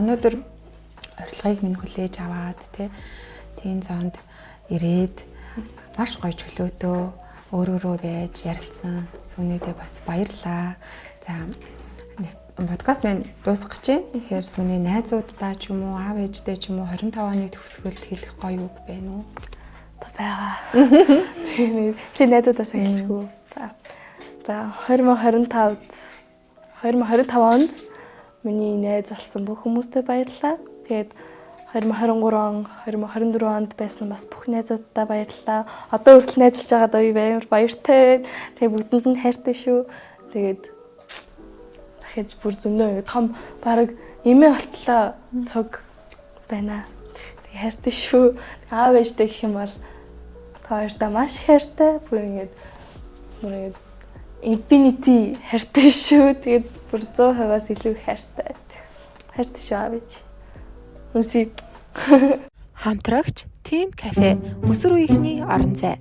өнөөдөр урилгыг минь хүлээж аваад тийм зоонд ирээд маш гоё чөлөөтөө өөрөөрөө байж ярилцсан Сүнэдээ бас баярлалаа. За подкаст маань дуусгах гэж байна. Тэгэхээр Сүнэ найзуудтай ч юм уу, аав ээжтэй ч юм уу 25 оны төгсгөлд хэлэх гоё үг байна уу? Та байгаа. Тэгээ найзуудаас хэлчихгүй. За 2025 онд миний найз болсон бүх хүмүүстээ баярлалаа. Тэгээд 2023 2024 онд байсан бас бүх найзуудтай баярлалаа. Одоо хүртэл найзалж байгаа үе амар баяртай. Тэгээ бүгдэнд нь хайртай шүү. Тэгээд дахиж бүр зөндөө том баг эмээ болтлоо цог байна. Тэгээ хайртай шүү. Аав ээжтэй гэх юм бол та хоёртай маш хайртай. Бүр ингээд infinity хайртай шүү. Тэгээд бүр 100%-аас илүү хайртай. Хайртай шүү аав ээж. Үнсий. Хамтрагч Teen Cafe өсвөр үеийнхний орон зай.